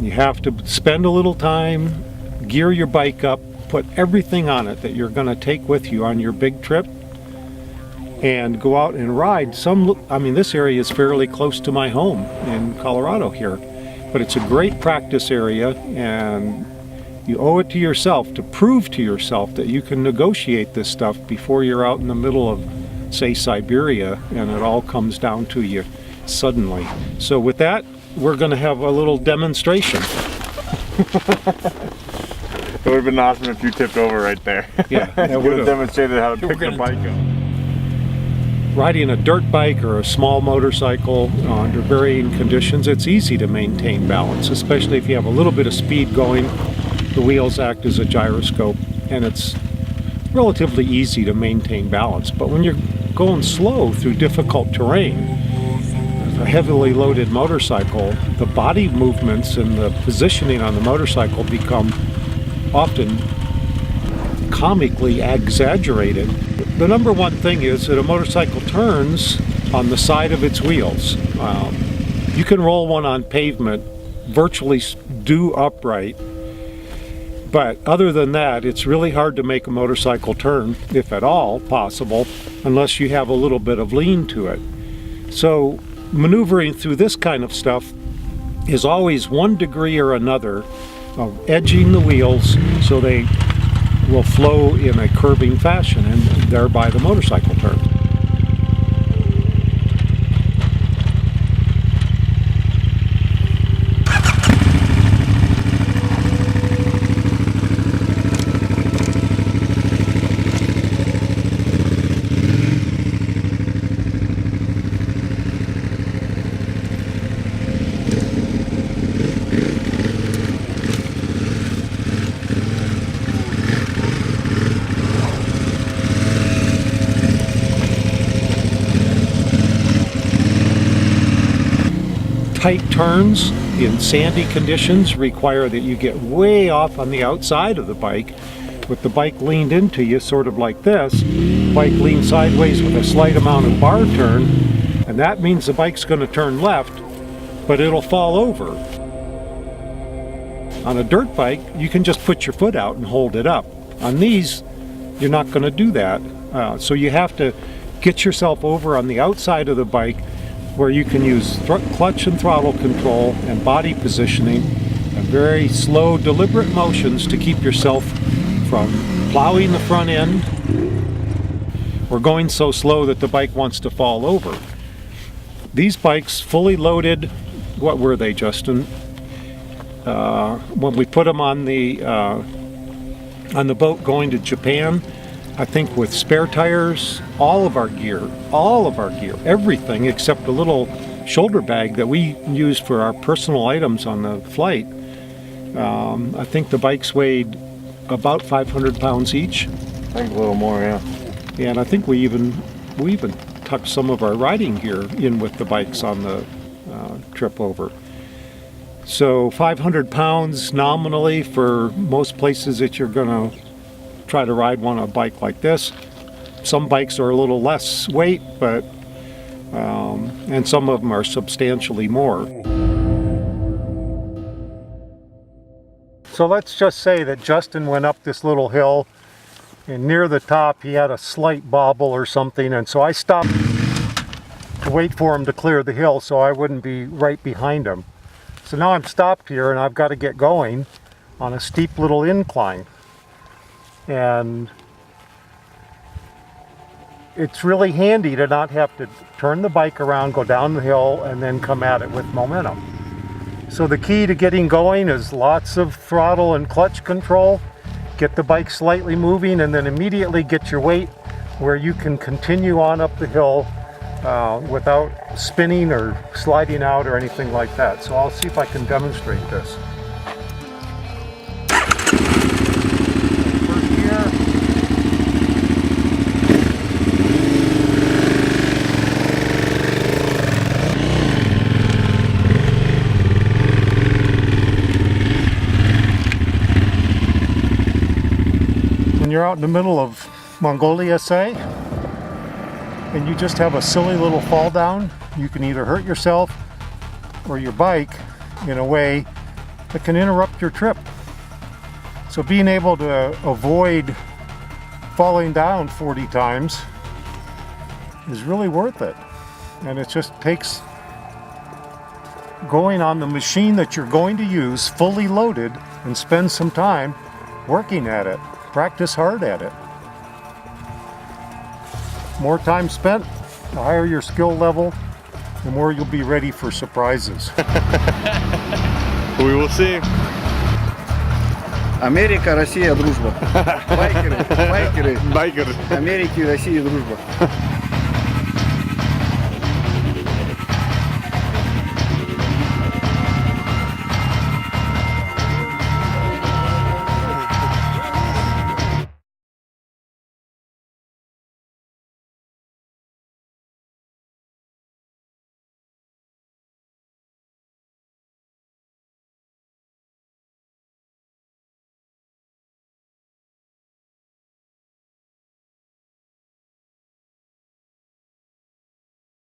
You have to spend a little time, gear your bike up, put everything on it that you're going to take with you on your big trip, and go out and ride. This area is fairly close to my home in Colorado here, but it's a great practice area, and you owe it to yourself to prove to yourself that you can negotiate this stuff before you're out in the middle of, say, Siberia, and it all comes down to you suddenly. So with that, we're going to have a little demonstration. It would have been awesome if you tipped over right there. Yeah, that would have demonstrated how to pick the bike up. Riding a dirt bike or a small motorcycle under varying conditions, it's easy to maintain balance, especially if you have a little bit of speed going. The wheels act as a gyroscope, and it's relatively easy to maintain balance. But when you're going slow through difficult terrain, a heavily loaded motorcycle, the body movements and the positioning on the motorcycle become often comically exaggerated. The number one thing is that a motorcycle turns on the side of its wheels. You can roll one on pavement, virtually do upright, but other than that, it's really hard to make a motorcycle turn, if at all possible, unless you have a little bit of lean to it. So maneuvering through this kind of stuff is always one degree or another of edging the wheels so they will flow in a curving fashion, and thereby the motorcycle turns. Tight turns in sandy conditions require that you get way off on the outside of the bike with the bike leaned into you, sort of like this. Bike leans sideways with a slight amount of bar turn, and that means the bike's going to turn left, but it'll fall over. On a dirt bike, you can just put your foot out and hold it up. On these, you're not going to do that. So you have to get yourself over on the outside of the bike, where you can use clutch and throttle control and body positioning and very slow, deliberate motions to keep yourself from plowing the front end or going so slow that the bike wants to fall over. These bikes, fully loaded, what were they, Justin? When we put them on the boat going to Japan, I think with spare tires, all of our gear, everything except a little shoulder bag that we used for our personal items on the flight. I think the bikes weighed about 500 pounds each. I think a little more, yeah. And I think we even tucked some of our riding gear in with the bikes on the trip over. So 500 pounds nominally for most places that you're going to try to ride on a bike like this. Some bikes are a little less weight, but and some of them are substantially more. So let's just say that Justin went up this little hill, and near the top he had a slight bobble or something, and so I stopped to wait for him to clear the hill so I wouldn't be right behind him. So now I'm stopped here and I've got to get going on a steep little incline. And it's really handy to not have to turn the bike around, go down the hill, and then come at it with momentum. So the key to getting going is lots of throttle and clutch control. Get the bike slightly moving, and then immediately get your weight where you can continue on up the hill without spinning or sliding out or anything like that. So I'll see if I can demonstrate this. When you're out in the middle of Mongolia, say, and you just have a silly little fall down, you can either hurt yourself or your bike in a way that can interrupt your trip. So being able to avoid falling down 40 times is really worth it. And it just takes going on the machine that you're going to use fully loaded and spend some time working at it. Practice hard at it. More time spent, the higher your skill level, the more you'll be ready for surprises. We will see. Америка, Россия, дружба. Байкеры, Biker. Америки, России, дружба.